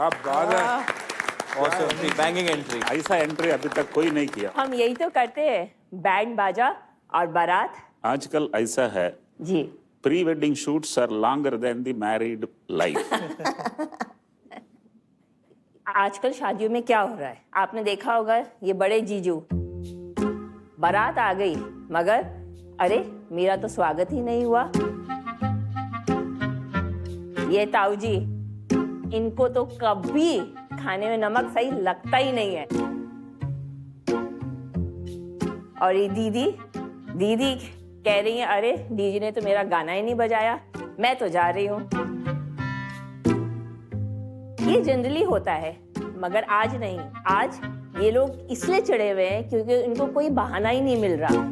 क्या बात है, एंट्री, बैंगिंग एंट्री। ऐसा एंट्री अभी तक कोई नहीं किया। हम यही तो करते हैं, बैंड बाजा और बारात। आजकल ऐसा है, जी pre wedding shoots are longer than the married life. आजकल शादियों में क्या हो रहा है, आपने देखा होगा, ये बड़े जीजू, बारात आ गई मगर अरे मेरा तो स्वागत ही नहीं हुआ। ये ताऊ जी, इनको तो कभी खाने में नमक सही लगता ही नहीं है। और ये दीदी दीदी कह रही है अरे डीजे ने तो मेरा गाना ही नहीं बजाया, मैं तो जा रही हूँ। ये जनरली होता है मगर आज नहीं। आज ये लोग इसलिए चढ़े हुए हैं क्योंकि इनको कोई बहाना ही नहीं मिल रहा,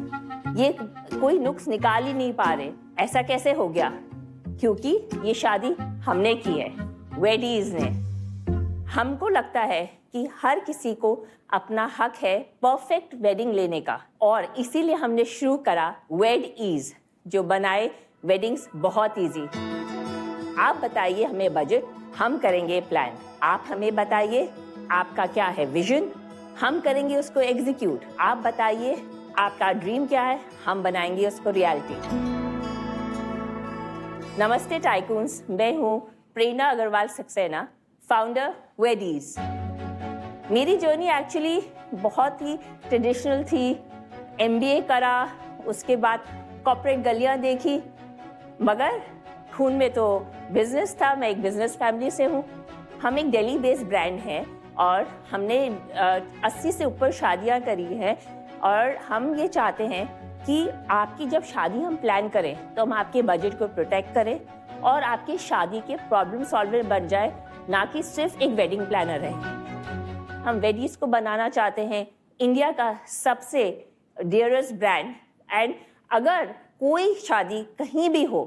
ये कोई नुक्स निकाल ही नहीं पा रहे। ऐसा कैसे हो गया? क्योंकि ये शादी हमने की है, वेडीज ने। हमको लगता है कि हर किसी को अपना हक है परफेक्ट वेडिंग लेने का, और इसीलिए हमने शुरू करा वेड ईज, जो बनाए वेडिंग्स बहुत इजी। आप बताइए हमें बजट, हम करेंगे प्लान। आप हमें बताइए आपका क्या है विजन, हम करेंगे उसको एग्जीक्यूट। आप बताइए आपका ड्रीम क्या है, हम बनाएंगे उसको रियलिटी। नमस्ते टाइकून्स, मैं हूँ प्रेरणा अग्रवाल सक्सेना, फाउंडर वेडीज। मेरी जर्नी एक्चुअली बहुत ही ट्रेडिशनल थी। MBA करा, उसके बाद कॉर्पोरेट गलियां देखी, मगर खून में तो बिजनेस था। मैं एक बिजनेस फैमिली से हूँ। हम एक दिल्ली बेस्ड ब्रांड हैं और हमने 80 से ऊपर शादियां करी हैं, और हम ये चाहते हैं कि आपकी जब शादी हम प्लान करें तो हम आपके बजट को प्रोटेक्ट करें और आपकी शादी के प्रॉब्लम सॉल्वर बन जाए, ना कि सिर्फ एक वेडिंग प्लानर रहे। हम वेडीज को बनाना चाहते हैं इंडिया का सबसे डियरेस्ट ब्रांड, एंड अगर कोई शादी कहीं भी हो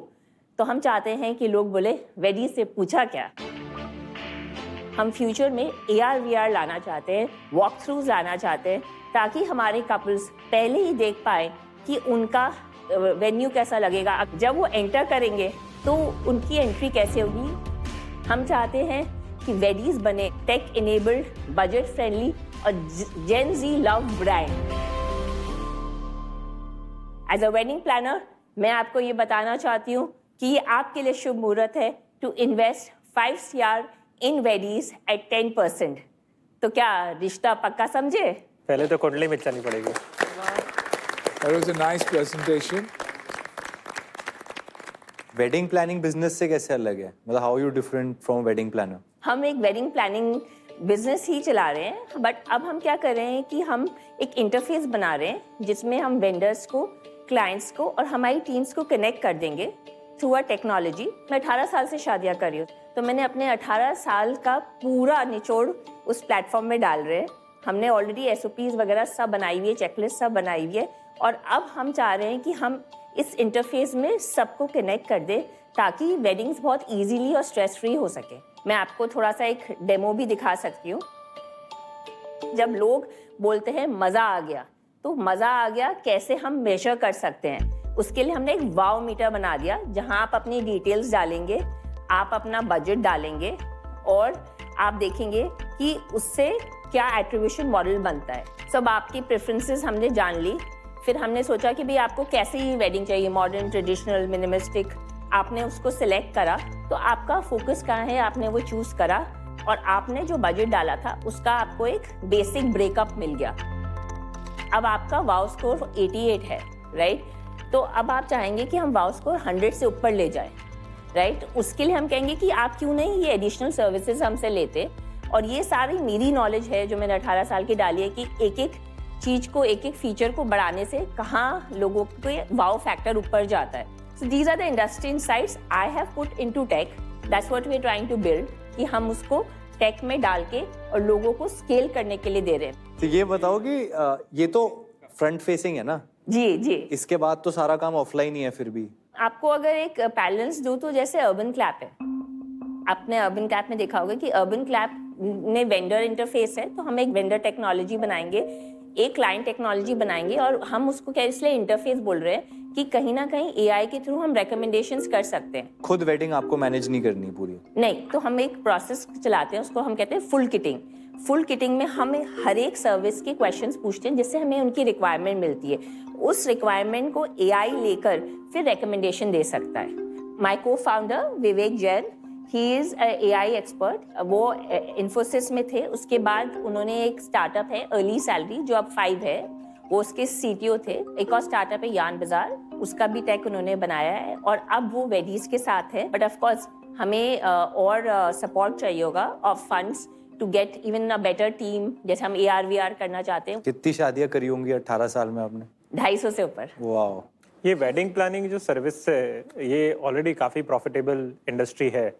तो हम चाहते हैं कि लोग बोले वेडीज से पूछा क्या। हम फ्यूचर में AR/VR लाना चाहते हैं, वॉक थ्रूज लाना चाहते हैं, ताकि हमारे कपल्स पहले ही देख पाए कि उनका वेन्यू कैसा लगेगा। जब वो एंटर करेंगे तो उनकी एंट्री कैसे होगी। हम चाहते हैं कि वेडीज बने टेक इनेबल्ड, बजट फ्रेंडली और Gen Z love brand. As a wedding planner मैं आपको ये बताना चाहती हूँ कि ये आपके लिए शुभ मुहूर्त है to invest 5 CR in weddies at 10%। तो क्या रिश्ता पक्का समझे? पहले तो कुंडली मिचानी पड़ेगी। That was a nice presentation. Wedding planning business से कैसे अलग है, मतलब how you different from wedding planner? हम एक वेडिंग प्लानिंग बिजनेस ही चला रहे हैं, बट अब हम क्या कर रहे हैं कि हम एक इंटरफेस बना रहे हैं जिसमें हम वेंडर्स को, क्लाइंट्स को और हमारी टीम्स को कनेक्ट कर देंगे थ्रू अ टेक्नोलॉजी। मैं 18 साल से शादियां कर रही हूँ, तो मैंने अपने 18 साल का पूरा निचोड़ उस प्लेटफॉर्म में डाल रहे हैं। हमने ऑलरेडी SOPs वगैरह सब बनाई हुई है, चेकलिस्ट सब बनाई हुई है, और अब हम चाह रहे हैं कि हम इस इंटरफेस में सबको कनेक्ट कर दे ताकि वेडिंग्स बहुत इजीली और स्ट्रेस फ्री हो सके। मैं आपको थोड़ा सा एक डेमो भी दिखा सकती हूँ। जब लोग बोलते हैं मज़ा आ गया, तो मज़ा आ गया कैसे हम मेजर कर सकते हैं, उसके लिए हमने एक वाव मीटर बना दिया, जहाँ आप अपनी डिटेल्स डालेंगे, आप अपना बजट डालेंगे और आप देखेंगे कि उससे क्या एट्रीब्यूशन मॉडल बनता है। सब आपकी प्रेफरेंसेस हमने जान ली। फिर हमने सोचा कि भाई आपको कैसी वेडिंग चाहिए, मॉडर्न, ट्रेडिशनल, मिनिमलिस्टिक। आपने उसको सिलेक्ट करा, तो आपका फोकस कहाँ है आपने वो चूज करा, और आपने जो बजट डाला था उसका आपको एक बेसिक ब्रेकअप मिल गया। अब आपका वाव स्कोर 88 है, राइट? तो अब आप चाहेंगे कि हम वाव स्कोर 100 से ऊपर ले जाए, राइट? उसके लिए हम कहेंगे कि आप क्यों नहीं ये एडिशनल सर्विसेज हमसे लेते। और ये सारी मेरी नॉलेज है जो मैंने 18 साल की डाली है कि एक एक चीज़ को, एक एक फीचर को बढ़ाने से कहाँ लोगों के वाव फैक्टर ऊपर जाता है। So these are the industry insights I have put into tech. That's what we are trying to build, कि हम उसको टेक में डाल के और लोगों को स्केल करने के लिए दे रहे हैं। तो ये बताओ कि ये तो फ्रंट फेसिंग है ना? जी जी। इसके बाद तो सारा काम ऑफलाइन ही है। फिर भी आपको अगर एक बैलेंस दूं तो जैसे अर्बन क्लैप है, आपने अर्बन क्लैप में देखा होगा कि अर्बन क्लैप में वेंडर इंटरफेस है, तो हम एक वेंडर टेक्नोलॉजी बनाएंगे, एक क्लाइंट टेक्नोलॉजी बनाएंगे, और हम उसको क्या इसलिए इंटरफेस बोल रहे हैं कि कहीं ना कहीं एआई के थ्रू हम recommendations कर सकते हैं। खुद वेडिंग आपको मैनेज नहीं करनी पूरी? नहीं, तो हम एक प्रोसेस चलाते हैं, उसको हम कहते हैं फुल किटिंग। फुल किटिंग में हम हर एक सर्विस के क्वेश्चंस पूछते हैं जिससे हमें उनकी रिक्वायरमेंट मिलती है। उस रिक्वायरमेंट को एआई लेकर फिर रिकमेंडेशन दे सकता है। My co-founder Vivek Jain, he is AI expert. वो इन्फोसिस में थे, उसके बाद उन्होंने एक स्टार्टअप है अर्ली सैलरी जो अब 5 है, वो उसके सीटीओ थे। एक और स्टार्टअप है यान बाजार, उसका भी टेक उन्होंने बनाया है और अब वो वेडीज के साथ है। बट ऑफ कोर्स हमें और सपोर्ट चाहिए होगा of funds to get even a better team, जैसे हम AR VR करना चाहते हैं। कितनी शादियां करी होंगी 18 साल में आपने? 250 से ऊपर। वाह। ये वेडिंग प्लानिंग जो सर्विस है ये ऑलरेडी काफ़ी प्रॉफिटेबल इंडस्ट्री है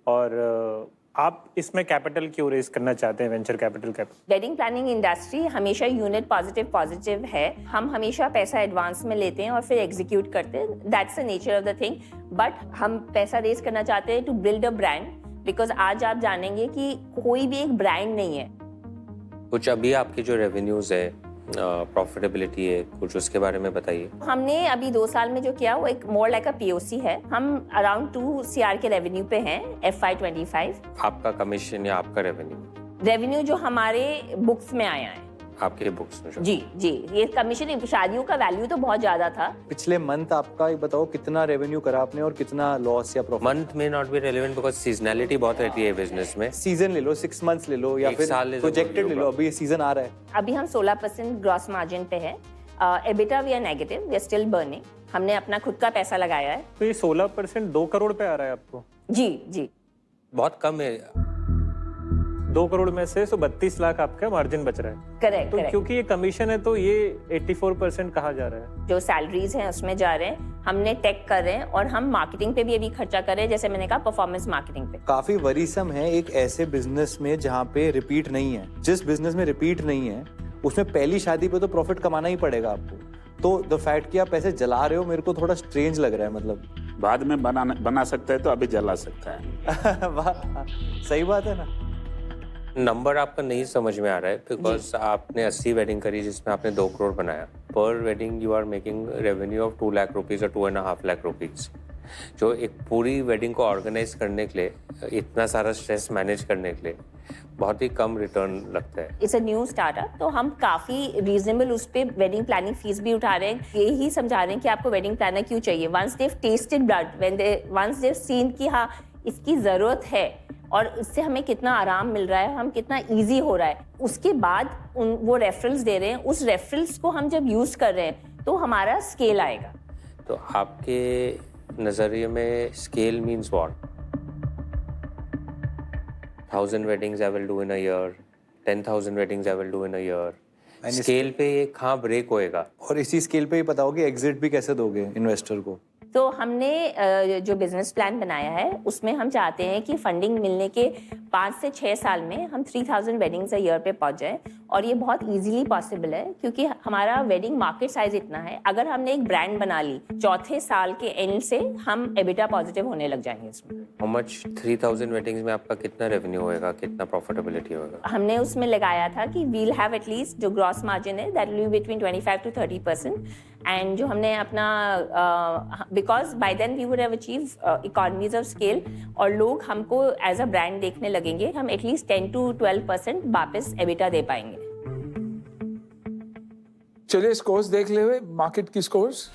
और आप इसमें कैपिटल क्यों रेज करना चाहते हैं, venture capital? Wedding planning industry हमेशा यूनिट पॉजिटिव है। हम हमेशा पैसा एडवांस में लेते हैं और फिर एग्जीक्यूट करते हैं। That's the nature of the thing. But हम पैसा रेज करना चाहते हैं to build a brand, because आज आप जानेंगे कि कोई भी एक ब्रांड नहीं है। कुछ अभी आपके जो रेवेन्यूज है, प्रॉफिटेबिलिटी है, कुछ उसके बारे में बताइए। हमने अभी 2 साल में जो किया वो एक मोर लाइक अ POC है। हम अराउंड 2 CR के रेवेन्यू पे हैं FY25। आपका कमीशन या आपका रेवेन्यू जो हमारे बुक्स में आया है, आपके बुक्स में जो जी, ये कमीशन, शादियों का वैल्यू तो बहुत ज्यादा था। पिछले मंथ आपका ये बताओ कितना रेवेन्यू करा आपने और कितना लॉस या प्रॉफिट? मंथ में not be relevant because seasonality बहुत रहती है बिजनेस में। सीजन ले लो, 6 मंथ्स ले लो या एक फिर साल ले लो, प्रोजेक्टेड ले लो। अभी ये सीजन आ रहा है। अभी हम 16% ग्रॉस मार्जिन पे है। EBITDA we are negative, we are still burning. हमने अपना खुद का पैसा लगाया है। तो ये 16% 2 करोड़ पे आ रहा है आपको? जी। बहुत कम है। 2 करोड़ में से 32 लाख आपका मार्जिन बच रहा है। करेक्ट। तो क्योंकि ये कमीशन है तो ये 84% कहा जा रहा है। जो सैलरीज हैं उसमें जा रहे हैं, हमने टेक कर रहे हैं और हम मार्केटिंग पे भी अभी खर्चा कर रहे हैं, जैसे मैंने कहा परफॉर्मेंस मार्केटिंग पे। काफी वरीसम है एक ऐसे बिजनेस में जहाँ पे रिपीट नहीं है। जिस बिजनेस में रिपीट नहीं है उसमें पहली शादी पे तो प्रॉफिट कमाना ही पड़ेगा आपको। तो द फैक्ट कि आप पैसे जला रहे हो मेरे को थोड़ा स्ट्रेंज लग रहा है। मतलब बाद में बना सकता है तो अभी जला सकता है। वाह, सही बात है ना। नंबर आपका नहीं समझ में आ रहा है बिकॉज आपने 80 वेडिंग करी जिसमें आपने 2 करोड़ बनाया। पर wedding you are making revenue of 2 lakh rupees और 2.5 लाख रुपीज, जो एक पूरी वेडिंग को ऑर्गेनाइज करने के लिए, इतना सारा स्ट्रेस मैनेज करने के लिए बहुत ही कम रिटर्न लगता है। इट्स अ न्यू स्टार्टअप, तो हम काफी रीजनेबल उस पे वेडिंग प्लानिंग फीस भी उठा रहे हैं। यही समझा रहे हैं कि आपको वेडिंग प्लानर क्यों चाहिए। Once they've tasted blood, once they've seen कि हाँ इसकी जरूरत है और इससे हमें कितना आराम मिल रहा है, हम कितना इजी हो रहा है, उसके बाद वो रेफरल्स दे रहे हैं। उस रेफरल्स को हम जब यूज कर रहे हैं तो हमारा स्केल आएगा। तो आपके नजरिए में scale means what? 1000 weddings I will do in a year, 10,000 weddings I will do in a year. Scale पे ये कहाँ ब्रेक होएगा? और इसी स्केल पे ही बताओ कि एग्जिट भी कैसे दोगे इन्वेस्टर को? तो हमने जो बिजनेस प्लान बनाया है उसमें हम चाहते हैं कि फंडिंग मिलने के 5 से 6 साल में हम 3000 वेडिंग्स अ ईयर पे पहुंच जाएं। और ये बहुत इजीली पॉसिबल है क्योंकि हमारा वेडिंग मार्केट साइज इतना है। अगर हमने एक ब्रांड बना ली, चौथे साल के एंड से हम एबिटा पॉजिटिव होने लग जाएंगे इसमें। हाउ मच 3000 वेडिंग्स में आपका कितना रेवेन्यू होएगा, कितना प्रॉफिटेबिलिटी होएगा? हमने उसमें लगाया था कि वील हैव एटलीस्ट जो ग्रॉस मार्जिन है that will be between 25 to 30%। And जो हमने अपना because by then we would have achieve economies of scale और लोग हमको एज अ ब्रांड देखने लगेंगे। हम एटलीस्ट 10 to 12% वापस एबिटा दे पाएंगे। चलिए स्कोर्स देख ले हुए, मार्केट की स्कोर्स।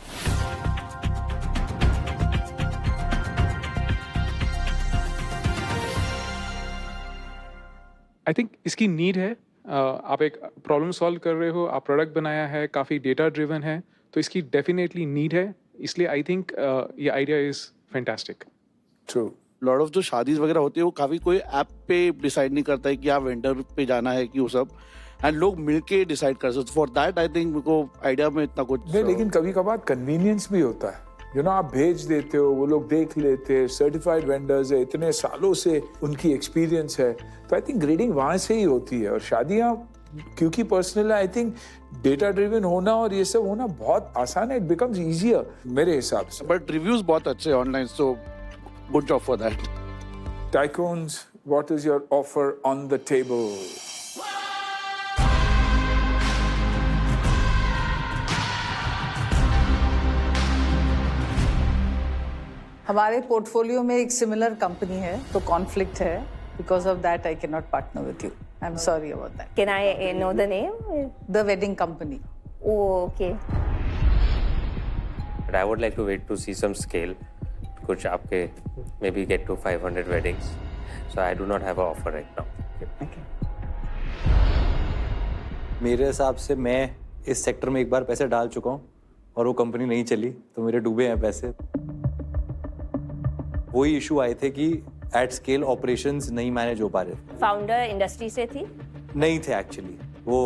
आई थिंक इसकी नीड है। आप एक प्रॉब्लम सॉल्व कर रहे हो, आप प्रोडक्ट बनाया है, काफ़ी डेटा ड्रिवन है, तो इसकी डेफिनेटली नीड है। इसलिए आई थिंक ये idea is fantastic. True. Lot of जो शादीज वगैरह होती है वो काफ़ी कोई ऐप पे डिसाइड नहीं करता है कि आप वेंडर पे जाना है कि वो सब, एंड लोग मिलके डिसाइड कर सकते। फॉर दैट आई थिंक मेरे को आइडिया में इतना कुछ नहीं, लेकिन कभी कभार कन्वीनियंस भी होता है। आप भेज देते हो, वो लोग देख लेते हैं, सर्टिफाइड वेंडर्स है, इतने सालों से उनकी एक्सपीरियंस है, तो आई थिंक ग्रेडिंग वहां से ही होती है। और शादियां क्योंकि personal I think data driven होना और ये सब होना बहुत आसान है। इट बिकम्स इजियर मेरे हिसाब से। बट रिव्यूज बहुत अच्छे हैं online, so good job for that. Tycoons, what is your offer on the table? हमारे पोर्टफोलियो में एक सिमिलर कंपनी है तो कॉन्फ्लिक्ट है, because of that I can not partner with you. I am sorry about that. Can I know the name? The wedding company. Oh, okay. But I would like to wait to see some scale. कुछ आपके maybe get to 500 weddings. So I do not have an offer right now. मेरे हिसाब से मैं इस sector में एक बार पैसे डाल चुका हूँ और वो कंपनी नहीं चली, तो मेरे डूबे हैं पैसे. वही इशू आए थे कि एट स्केल ऑपरेशंस नहीं मैनेज हो पा रहे थे. Founder इंडस्ट्री से थी. नहीं थे एक्चुअली. वो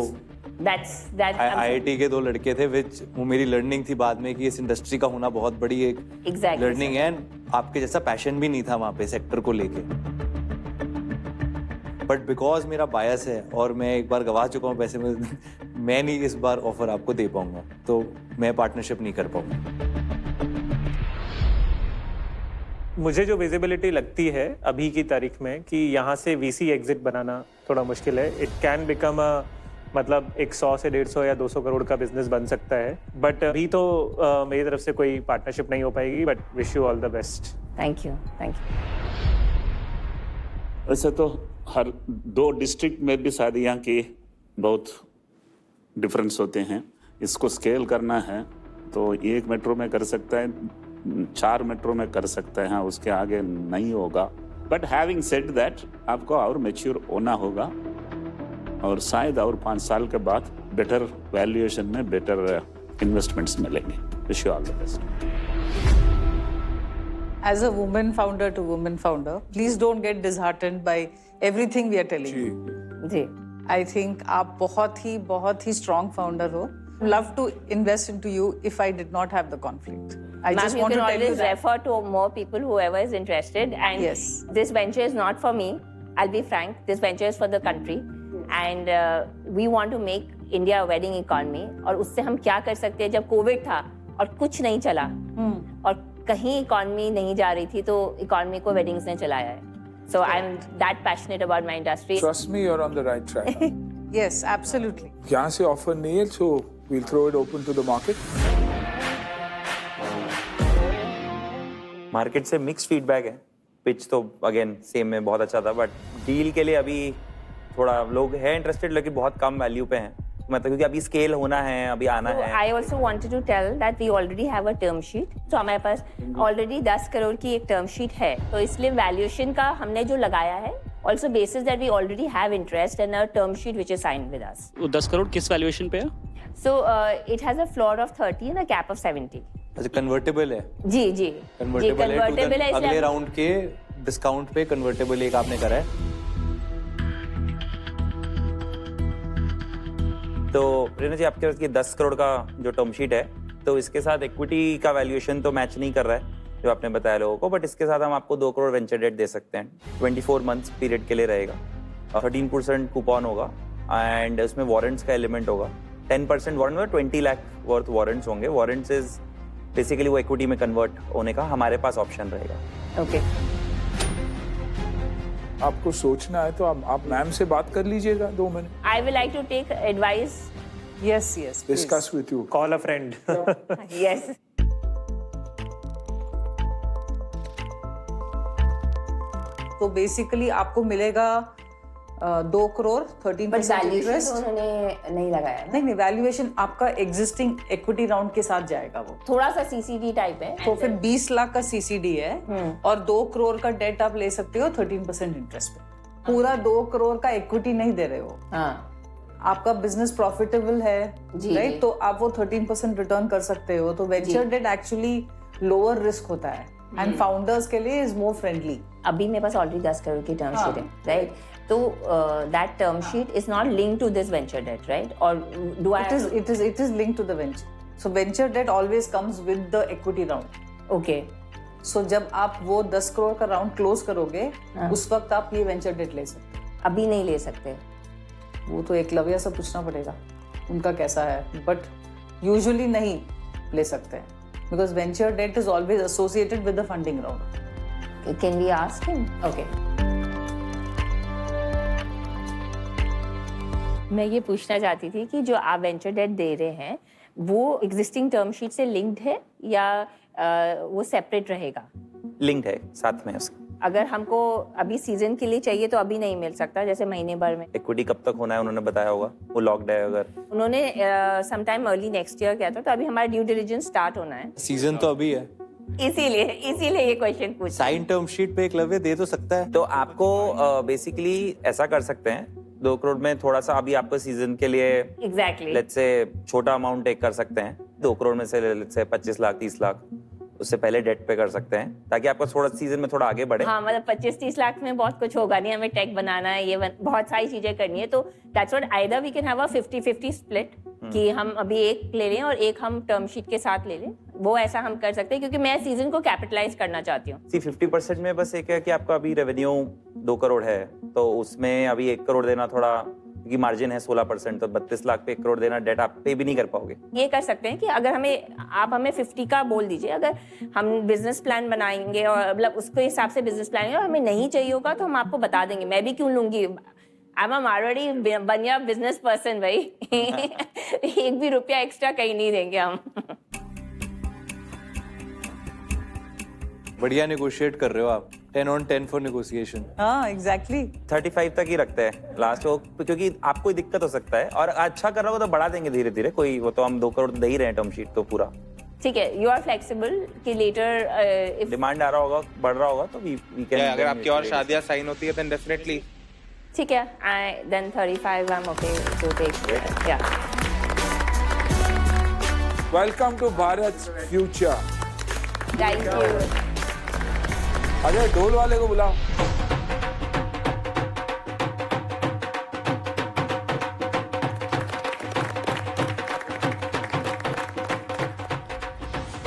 That IIT के 2 लड़के थे, विच वो मेरी लर्निंग थी बाद में कि इस इंडस्ट्री का होना बहुत बड़ी एक Exactly, लर्निंग है. आपके जैसा पैशन भी नहीं था वहाँ पे सेक्टर को लेके. बट बिकॉज मेरा बायस है और मैं एक बार गवा चुका हूँ पैसे में, मैं नहीं इस बार ऑफर आपको दे पाऊंगा, तो मैं पार्टनरशिप नहीं कर पाऊंगा. मुझे जो विजिबिलिटी लगती है अभी की तारीख में कि यहाँ से वीसी एग्जिट बनाना थोड़ा मुश्किल है. इट कैन बिकम मतलब एक 100 से 150 या 200 करोड़ का बिजनेस बन सकता है. बट अभी तो मेरी तरफ से कोई पार्टनरशिप नहीं हो पाएगी. But wish you all the best. Thank you. वैसे तो हर 2 डिस्ट्रिक्ट में भी शादियाँ की बहुत डिफरेंस होते हैं. इसको स्केल करना है तो 1 मेट्रो में कर सकता है, 4 मेट्रो में कर सकते हैं, उसके आगे नहीं होगा. बट हैविंग सेड दैट आपको और मैच्योर होना होगा और शायद और 5 साल के बाद बेटर वैल्यूएशन में बेटर इन्वेस्टमेंट्स मिलेंगे. Wish you all the best. As a woman founder to woman founder, please don't get disheartened by everything we are telling you. जी. I think आप बहुत ही strong founder हो. Love to invest into you if I did not have the conflict. I Ma'am, just you want can to tell you always that. refer to more people, whoever is interested. And Yes. this venture is not for me. I'll be frank. This venture is for the country. And we want to make India a wedding economy. और उससे हम क्या कर सकते हैं जब Covid था और कुछ नहीं चला और कहीं इकोनॉमी नहीं जा रही थी, तो इकोनॉमी को वेडिंग्स ने चलाया है. So I'm that passionate about my industry. Trust me, you're on the right track. Yes, absolutely. यहाँ से ऑफर नहीं है, so we'll throw it open to the market. Market से मिक्स फीडबैक है. पिच तो अगेन सेम में बहुत अच्छा था, बट डील के लिए अभी थोड़ा लोग है इंटरेस्टेड, लेकिन बहुत कम वैल्यू पे हैं. मतलब क्योंकि अभी स्केल होना है, अभी आना So है. I also wanted to tell that we already have a term sheet. तो हमारे पास ऑलरेडी 10 करोड़ की एक टर्म शीट है, तो इसलिए वैल्यूएशन का हमने जो लगाया है also basis that we already have interest and a term sheet which is signed with us. 10 crore किस वैल्यूएशन पे है? So it has a floor of 30 and a cap of 70. अच्छा, कन्वर्टेबल है. जी जी कन्वर्टेबल है. convertible है, इसलिए अगले हम- राउंड के डिस्काउंट पे कन्वर्टेबल एक आपने करा है. तो प्रेरणा जी, आपके पास ये 10 करोड़ का जो टर्म शीट है, तो इसके साथ इक्विटी का वैल्यूएशन तो मैच नहीं कर रहा है जो आपने बताया लोगों को, बट इसके साथ हम आपको 2 करोड़ वेंचर डेट दे सकते हैं. 24 मंथ्स पीरियड के लिए रहेगा. 13% कूपन होगा एंड उसमें वारंट्स का एलिमेंट होगा. 10% वारंट में 20 लाख वर्थ वारंट्स होंगे. वारंट्स इज बेसिकली वो इक्विटी में कन्वर्ट होने का हमारे पास ऑप्शन रहेगा. Okay. आपको सोचना है तो आप मैम से बात कर लीजिएगा 2 minute. I will like to take advice. Yes, please. Discuss with you. Call a friend. Yes. तो बेसिकली आपको मिलेगा 2 करोड़ 13% इंटरेस्ट. उन्होंने नहीं लगाया. नहीं, वैल्यूएशन आपका एग्जिस्टिंग इक्विटी राउंड के साथ जाएगा वो. थोड़ा सा CCD टाइप है. तो फिर 20 लाख का सीसीडी है और 2 करोड़ का डेट आप ले सकते हो 13% इंटरेस्ट पे. पूरा 2 करोड़ का इक्विटी नहीं दे रहे हो. हाँ. आपका बिजनेस प्रॉफिटेबल है, जी, राइट? जी. तो आप वो 13% रिटर्न कर सकते हो. तो venture debt actually lower risk होता है एंड फाउंडर्स के लिए इज मोर फ्रेंडली. अभी मेरे पास ऑलरेडी 10 करोड़ की टर्म शीट है, राइट? तो that term sheet is not linked to this venture debt, right? और do I It is linked to the venture. So venture debt always comes with the equity round. Okay. So जब आप वो 10 करोड़ का round close करोगे, उस वक्त आप ये वेंचर डेट ले सकते हो. अभी नहीं ले सकते. वो तो एकलव्य से पूछना पड़ेगा उनका कैसा है, बट यूजुअली नहीं ले सकते हैं because venture debt is always associated with the funding round. Can we ask him? Okay. मैं ये पूछना चाहती थी कि जो आप वेंचर डेट दे रहे हैं वो एग्जिस्टिंग टर्म शीट से लिंक्ड है या वो सेपरेट रहेगा? लिंक्ड है साथ में उसके। अगर हमको अभी सीजन के लिए चाहिए तो अभी नहीं मिल सकता, जैसे महीने भर में। इक्विटी कब तक होना है उन्होंने बताया होगा, वो लॉक्ड है अगर? उन्होंने समटाइम अर्ली नेक्स्ट ईयर किया था, तो अभी हमारा ड्यू डिलिजेंस स्टार्ट होना है, सीजन तो अभी है, इसीलिए ये क्वेश्चन पूछ। साइन टर्म शीट पे एकलव्य दे तो सकता है। तो आपको बेसिकली ऐसा कर सकते हैं, 2 करोड़ में थोड़ा सा अभी आपको सीजन के लिए एग्जैक्टली लेट्स से छोटा अमाउंट टेक कर सकते हैं, 2 करोड़ में से लेट्स से 25 लाख 30 लाख उससे पहले डेट पे कर सकते हैं, ताकि आपका थोड़ा सीजन में थोड़ा आगे बढ़े। हाँ, मतलब 25-30 लाख में बहुत कुछ होगा नहीं, हमें टेक बनाना है, ये बहुत सारी चीजें करनी है। तो that's what either we can have a 50-50 split, कि हम अभी एक ले लें और एक हम टर्म शीट के साथ ले लें, वो ऐसा हम कर सकते हैं, क्योंकि मैं सीजन को कैपिटलाइज करना चाहती हूँ। 50% में बस एक है कि आपका अभी रेवेन्यू 2 करोड़ है, तो उसमें अभी 1 करोड़ देना थोड़ा, क्योंकि मार्जिन है 16%, तो 32 लाख पे 1 करोड़ देना डेट आप पे भी नहीं कर पाओगे। ये कर सकते हैं कि अगर आप हमें 50 का बोल दीजिए, अगर हम बिजनेस प्लान बनाएंगे और मतलब उसके हिसाब से बिजनेस प्लान, और हमें नहीं चाहिए होगा तो हम आपको बता देंगे, मैं भी क्यों लूंगी, आई एम ऑलरेडी बनिया बिजनेस पर्सन भाई। एक भी रुपया एक्स्ट्रा कहीं नहीं देंगे हम। बढ़िया नेगोशिएट कर रहे हो आप, 10 on 10 फॉर नेगोशिएशन। हाँ एग्जैक्टली 35 तक ही रखते हैं लास्ट को, क्योंकि आपको दिक्कत हो सकता है, और अच्छा कर रहा होगा तो बढ़ा देंगे धीरे धीरे, कोई वो तो हम 2 करोड़ दे ही रहे हैं टर्म शीट तो पूरा। ठीक है, यू आर फ्लेक्सिबल कि लेटर इफ डिमांड आ रहा होगा, बढ़ रहा होगा तो वी कैन, अगर आपकी और शादियां साइन होती है देन डेफिनेटली। ठीक है, then 35 I am okay to take, yeah. Welcome to Bharat future. Thank you. अरे ढोल वाले को बुलाओ।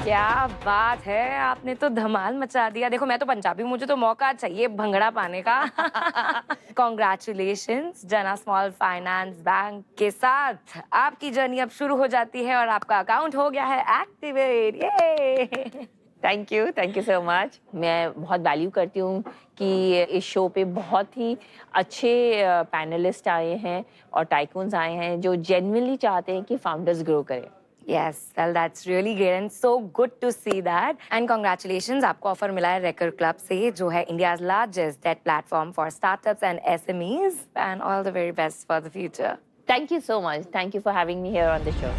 क्या बात है, आपने तो धमाल मचा दिया। देखो मैं तो पंजाबी, मुझे तो मौका चाहिए भंगड़ा पाने का। कॉन्ग्रेचुलेशंस, जना स्मॉल फाइनेंस बैंक के साथ आपकी जर्नी अब शुरू हो जाती है और आपका अकाउंट हो गया है एक्टिवेट। ये थैंक यू सो मच। मैं बहुत वैल्यू करती हूँ कि इस शो पे बहुत ही अच्छे पैनलिस्ट आए हैं और टाइकून्स आए हैं जो जेन्युइनली चाहते हैं कि फाउंडर्स ग्रो करें। Yes, well that's really great and so good to see that. And congratulations, आपको ऑफर मिला है रेकर क्लब से, जो है India's largest debt platform for startups and SMEs, and all the very best for the future. Thank you so much. Thank you for having me here on the show.